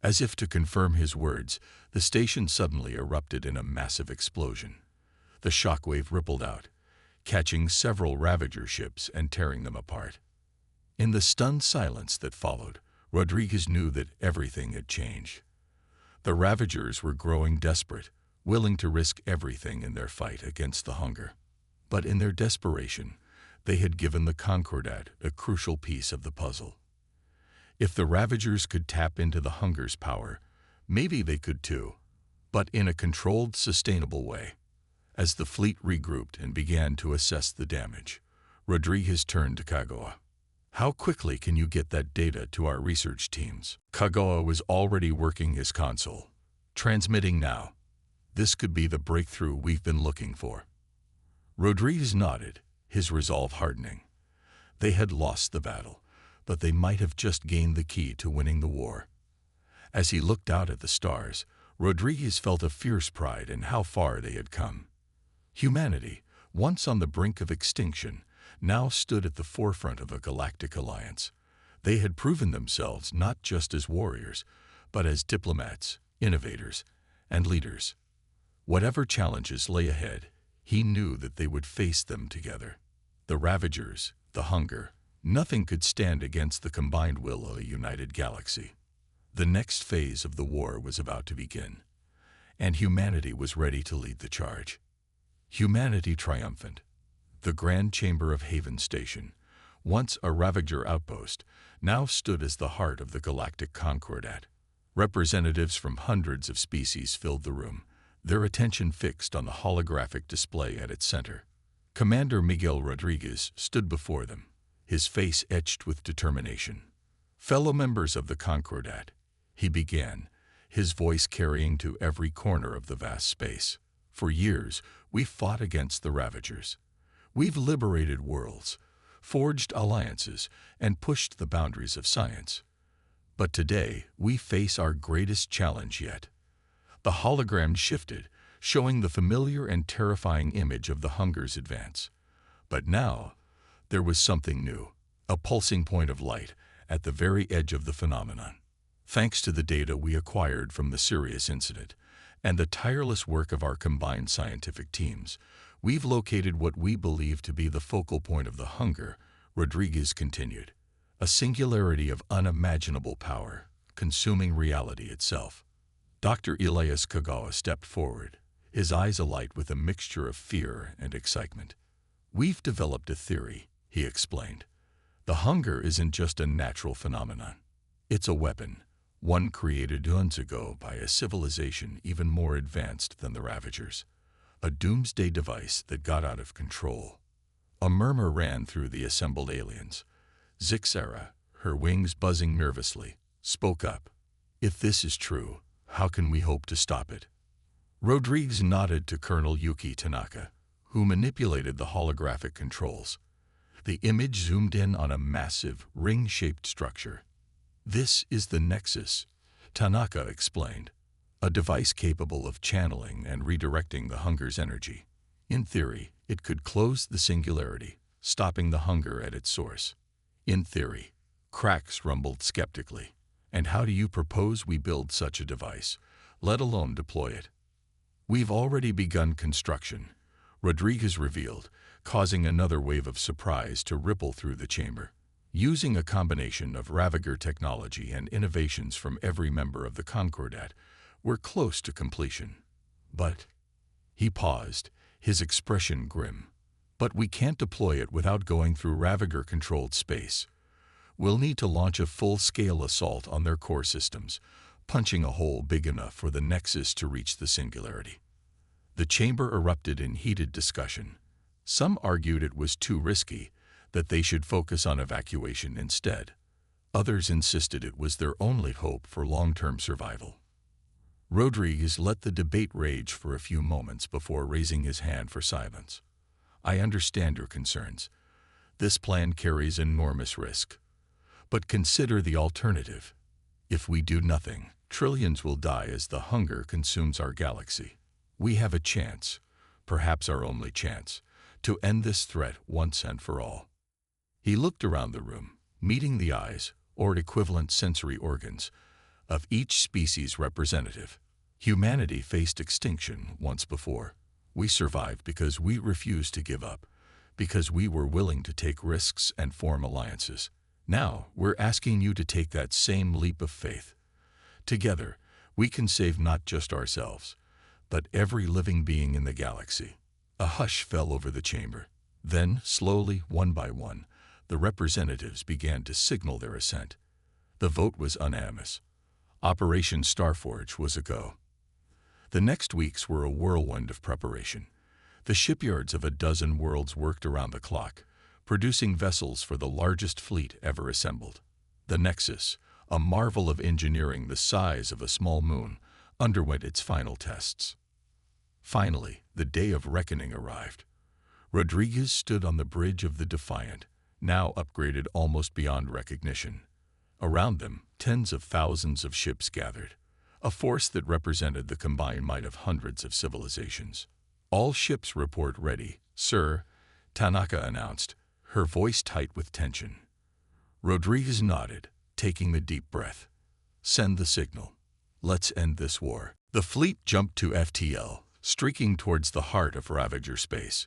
As if to confirm his words, the station suddenly erupted in a massive explosion. The shockwave rippled out, catching several Ravager ships and tearing them apart. In the stunned silence that followed, Rodriguez knew that everything had changed. The Ravagers were growing desperate, willing to risk everything in their fight against the hunger. But in their desperation, they had given the Concordat a crucial piece of the puzzle. If the Ravagers could tap into the hunger's power, maybe they could too, but in a controlled, sustainable way. As the fleet regrouped and began to assess the damage, Rodriguez turned to Kagawa. "How quickly can you get that data to our research teams?" Kagawa was already working his console. "Transmitting now. This could be the breakthrough we've been looking for." Rodriguez nodded, his resolve hardening. They had lost the battle, but they might have just gained the key to winning the war. As he looked out at the stars, Rodriguez felt a fierce pride in how far they had come. Humanity, once on the brink of extinction, now stood at the forefront of a galactic alliance. They had proven themselves not just as warriors, but as diplomats, innovators, and leaders. Whatever challenges lay ahead, he knew that they would face them together. The Ravagers, the hunger, nothing could stand against the combined will of a united galaxy. The next phase of the war was about to begin, and humanity was ready to lead the charge. Humanity triumphant. The Grand Chamber of Haven Station, once a Ravager outpost, now stood as the heart of the galactic Concordat. Representatives from hundreds of species filled the room, their attention fixed on the holographic display at its center. Commander Miguel Rodriguez stood before them, his face etched with determination. "Fellow members of the Concordat," he began, his voice carrying to every corner of the vast space. "For years, we've fought against the Ravagers. We've liberated worlds, forged alliances, and pushed the boundaries of science. But today, we face our greatest challenge yet." The hologram shifted, showing the familiar and terrifying image of the Hunger's advance. But now, there was something new, a pulsing point of light at the very edge of the phenomenon. Thanks to the data we acquired from the Sirius incident and the tireless work of our combined scientific teams, we've located what we believe to be the focal point of the Hunger, Rodriguez continued. A singularity of unimaginable power, consuming reality itself. Dr. Elias Kagawa stepped forward, his eyes alight with a mixture of fear and excitement. "We've developed a theory," he explained. "The Hunger isn't just a natural phenomenon. It's a weapon, one created eons ago by a civilization even more advanced than the Ravagers. A doomsday device that got out of control." A murmur ran through the assembled aliens. Zixara, her wings buzzing nervously, spoke up. "If this is true, how can we hope to stop it?" Rodriguez nodded to Colonel Yuki Tanaka, who manipulated the holographic controls. The image zoomed in on a massive, ring-shaped structure. "This is the Nexus," Tanaka explained, "a device capable of channeling and redirecting the Hunger's energy. In theory, it could close the singularity, stopping the Hunger at its source." "In theory," Krax rumbled skeptically. "And how do you propose we build such a device, let alone deploy it?" "We've already begun construction," Rodriguez revealed, causing another wave of surprise to ripple through the chamber. "Using a combination of Ravager technology and innovations from every member of the Concordat, we're close to completion. But..." He paused, his expression grim. "But we can't deploy it without going through Ravager-controlled space. We'll need to launch a full-scale assault on their core systems, punching a hole big enough for the Nexus to reach the singularity." The chamber erupted in heated discussion. Some argued it was too risky, that they should focus on evacuation instead. Others insisted it was their only hope for long-term survival. Rodriguez let the debate rage for a few moments before raising his hand for silence. "I understand your concerns. This plan carries enormous risk. But consider the alternative. If we do nothing, trillions will die as the Hunger consumes our galaxy. We have a chance, perhaps our only chance, to end this threat once and for all." He looked around the room, meeting the eyes, or equivalent sensory organs, of each species representative. "Humanity faced extinction once before. We survived because we refused to give up, because we were willing to take risks and form alliances. Now, we're asking you to take that same leap of faith. Together, we can save not just ourselves, but every living being in the galaxy." A hush fell over the chamber. Then, slowly, one by one, the representatives began to signal their assent. The vote was unanimous. Operation Starforge was a go. The next weeks were a whirlwind of preparation. The shipyards of a dozen worlds worked around the clock, producing vessels for the largest fleet ever assembled. The Nexus, a marvel of engineering the size of a small moon, underwent its final tests. Finally, the day of reckoning arrived. Rodriguez stood on the bridge of the Defiant, now upgraded almost beyond recognition. Around them, tens of thousands of ships gathered, a force that represented the combined might of hundreds of civilizations. "All ships report ready, sir," Tanaka announced, her voice tight with tension. Rodriguez nodded, taking the deep breath. "Send the signal. Let's end this war." The fleet jumped to FTL, streaking towards the heart of Ravager space.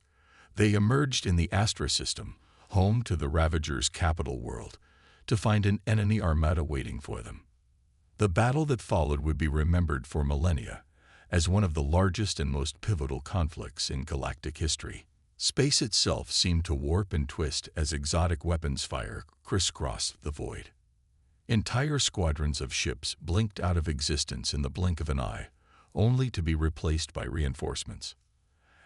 They emerged in the Astra system, home to the Ravagers' capital world, to find an enemy armada waiting for them. The battle that followed would be remembered for millennia as one of the largest and most pivotal conflicts in galactic history. Space itself seemed to warp and twist as exotic weapons fire crisscrossed the void. Entire squadrons of ships blinked out of existence in the blink of an eye, only to be replaced by reinforcements.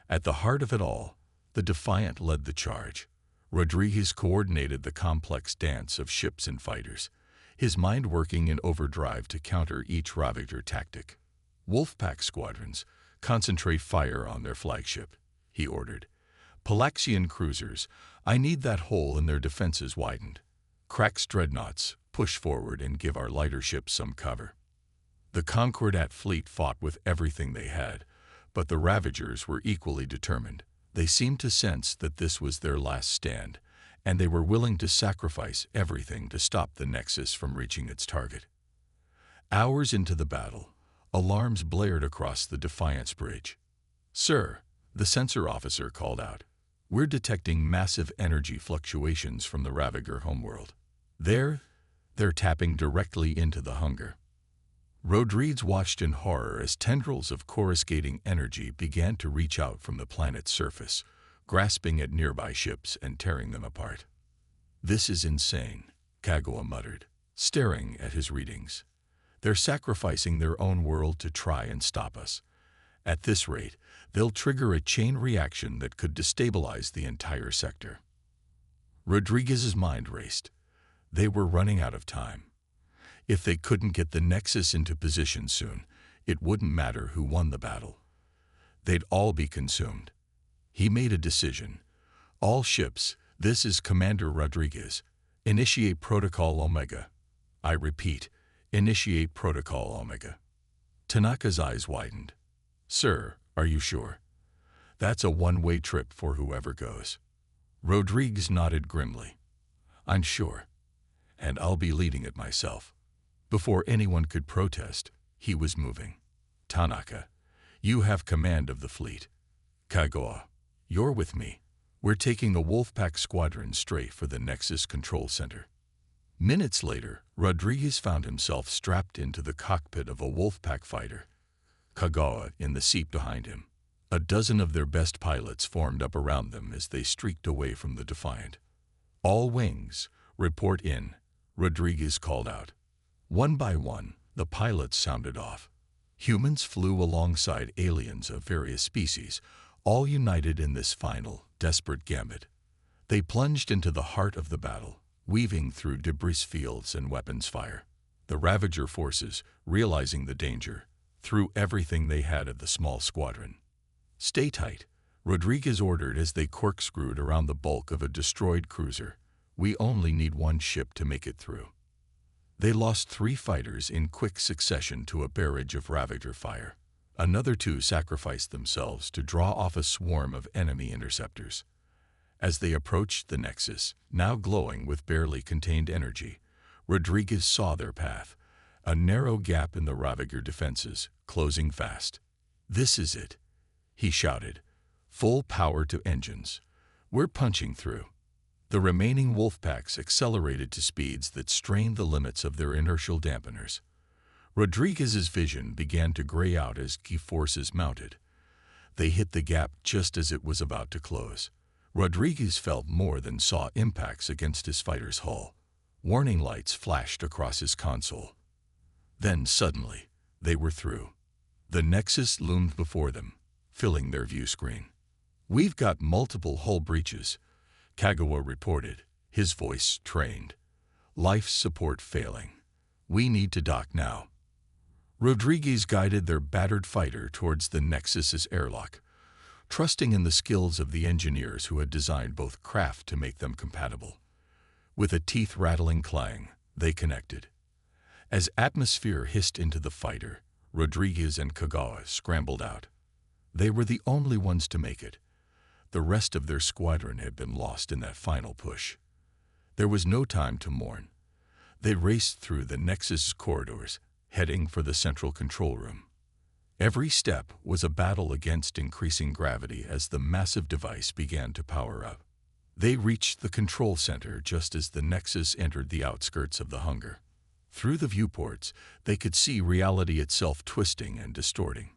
At the heart of it all, the Defiant led the charge. Rodriguez coordinated the complex dance of ships and fighters, his mind working in overdrive to counter each Ravager tactic. Wolfpack squadrons, concentrate fire on their flagship, he ordered. Palaxian cruisers, I need that hole in their defenses widened. Crack's dreadnoughts, push forward and give our lighter ships some cover. The Concordat fleet fought with everything they had, but the Ravagers were equally determined. They seemed to sense that this was their last stand, and they were willing to sacrifice everything to stop the Nexus from reaching its target. Hours into the battle, alarms blared across the Defiance bridge. "Sir," the sensor officer called out, "we're detecting massive energy fluctuations from the Ravager homeworld. They're tapping directly into the hunger." Rodriguez watched in horror as tendrils of coruscating energy began to reach out from the planet's surface, grasping at nearby ships and tearing them apart. "This is insane," Kagawa muttered, staring at his readings. "They're sacrificing their own world to try and stop us. At this rate, they'll trigger a chain reaction that could destabilize the entire sector." Rodriguez's mind raced. They were running out of time. If they couldn't get the Nexus into position soon, it wouldn't matter who won the battle. They'd all be consumed. He made a decision. "All ships, this is Commander Rodriguez. Initiate Protocol Omega. I repeat, initiate Protocol Omega." Tanaka's eyes widened. "Sir, are you sure? That's a one-way trip for whoever goes." Rodriguez nodded grimly. "I'm sure. And I'll be leading it myself." Before anyone could protest, he was moving. "Tanaka, you have command of the fleet. Kagawa, you're with me. We're taking a Wolfpack squadron straight for the Nexus Control Center." Minutes later, Rodriguez found himself strapped into the cockpit of a Wolfpack fighter, Kagawa in the seat behind him. A dozen of their best pilots formed up around them as they streaked away from the Defiant. "All wings, report in," Rodriguez called out. One by one, the pilots sounded off. Humans flew alongside aliens of various species, all united in this final, desperate gambit. They plunged into the heart of the battle, weaving through debris fields and weapons fire. The Ravager forces, realizing the danger, threw everything they had at the small squadron. "Stay tight," Rodriguez ordered as they corkscrewed around the bulk of a destroyed cruiser. "We only need one ship to make it through." They lost 3 fighters in quick succession to a barrage of Ravager fire. Another 2 sacrificed themselves to draw off a swarm of enemy interceptors. As they approached the Nexus, now glowing with barely contained energy, Rodriguez saw their path, a narrow gap in the Ravager defenses, closing fast. "This is it," he shouted. "Full power to engines. We're punching through." The remaining Wolfpacks accelerated to speeds that strained the limits of their inertial dampeners. Rodriguez's vision began to gray out as key forces mounted. They hit the gap just as it was about to close. Rodriguez felt more than saw impacts against his fighter's hull. Warning lights flashed across his console. Then suddenly, they were through. The Nexus loomed before them, filling their view screen. "We've got multiple hull breaches," Kagawa reported, his voice trained. "Life support failing. We need to dock now." Rodriguez guided their battered fighter towards the Nexus's airlock, trusting in the skills of the engineers who had designed both craft to make them compatible. With a teeth-rattling clang, they connected. As atmosphere hissed into the fighter, Rodriguez and Kagawa scrambled out. They were the only ones to make it. The rest of their squadron had been lost in that final push. There was no time to mourn. They raced through the Nexus corridors, heading for the central control room. Every step was a battle against increasing gravity as the massive device began to power up. They reached the control center just as the Nexus entered the outskirts of the hunger. Through the viewports, they could see reality itself twisting and distorting.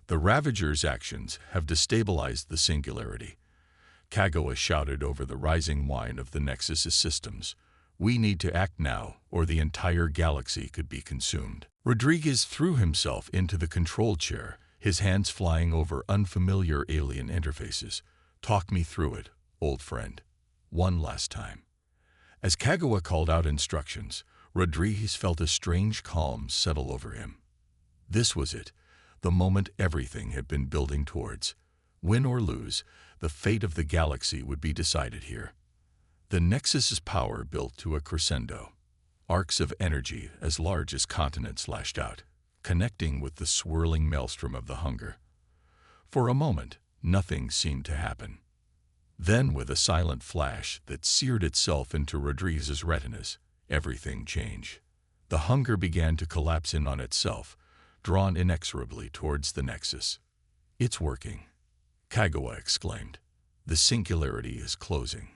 "The Ravager's actions have destabilized the singularity," Kagawa shouted over the rising whine of the Nexus's systems. We need to act now, or the entire galaxy could be consumed. Rodriguez threw himself into the control chair, his hands flying over unfamiliar alien interfaces. Talk me through it, old friend. One last time. As Kagawa called out instructions, Rodriguez felt a strange calm settle over him. This was it, the moment everything had been building towards. Win or lose, the fate of the galaxy would be decided here. The Nexus's power built to a crescendo. Arcs of energy as large as continents lashed out, connecting with the swirling maelstrom of the hunger. For a moment, nothing seemed to happen. Then, with a silent flash that seared itself into Rodriguez's retinas, everything changed. The hunger began to collapse in on itself, drawn inexorably towards the Nexus. "It's working," Kagawa exclaimed. "The singularity is closing."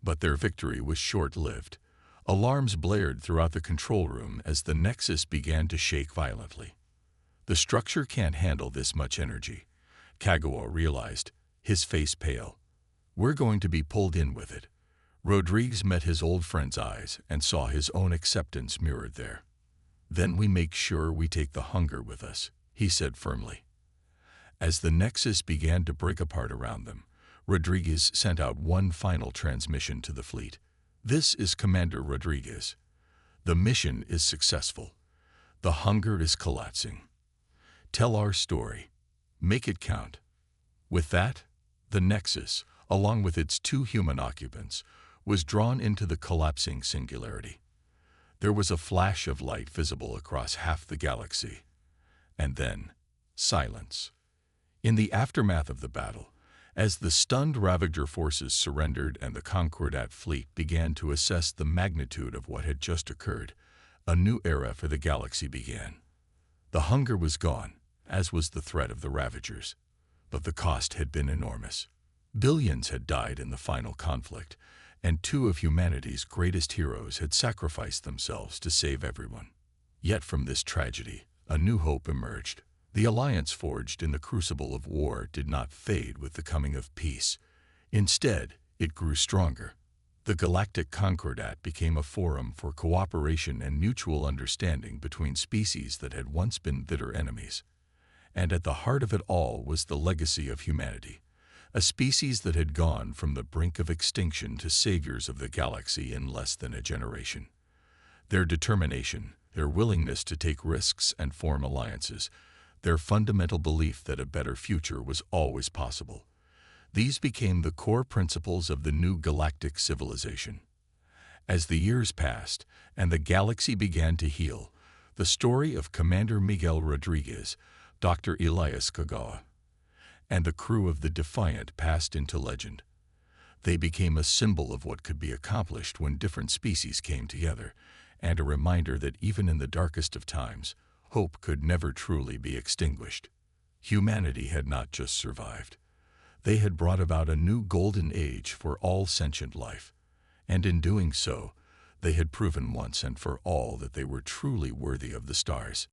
But their victory was short-lived. Alarms blared throughout the control room as the Nexus began to shake violently. The structure can't handle this much energy, Kagawa realized, his face pale. "We're going to be pulled in with it." Rodriguez met his old friend's eyes and saw his own acceptance mirrored there. "Then we make sure we take the hunger with us," he said firmly. As the Nexus began to break apart around them, Rodriguez sent out one final transmission to the fleet. "This is Commander Rodriguez. The mission is successful. The hunger is collapsing. Tell our story. Make it count." With that, the Nexus, along with its 2 human occupants, was drawn into the collapsing singularity. There was a flash of light visible across half the galaxy. And then, silence. In the aftermath of the battle, as the stunned Ravager forces surrendered and the Concordat fleet began to assess the magnitude of what had just occurred, a new era for the galaxy began. The hunger was gone, as was the threat of the Ravagers. But the cost had been enormous. Billions had died in the final conflict, and 2 of humanity's greatest heroes had sacrificed themselves to save everyone. Yet from this tragedy, a new hope emerged. The alliance forged in the crucible of war did not fade with the coming of peace. Instead, it grew stronger. The Galactic Concordat became a forum for cooperation and mutual understanding between species that had once been bitter enemies. And at the heart of it all was the legacy of humanity, a species that had gone from the brink of extinction to saviors of the galaxy in less than a generation. Their determination, their willingness to take risks and form alliances, their fundamental belief that a better future was always possible. These became the core principles of the new galactic civilization. As the years passed and the galaxy began to heal, the story of Commander Miguel Rodriguez, Dr. Elias Kagawa, and the crew of the Defiant passed into legend. They became a symbol of what could be accomplished when different species came together, and a reminder that even in the darkest of times, hope could never truly be extinguished. Humanity had not just survived. They had brought about a new golden age for all sentient life, and in doing so, they had proven once and for all that they were truly worthy of the stars.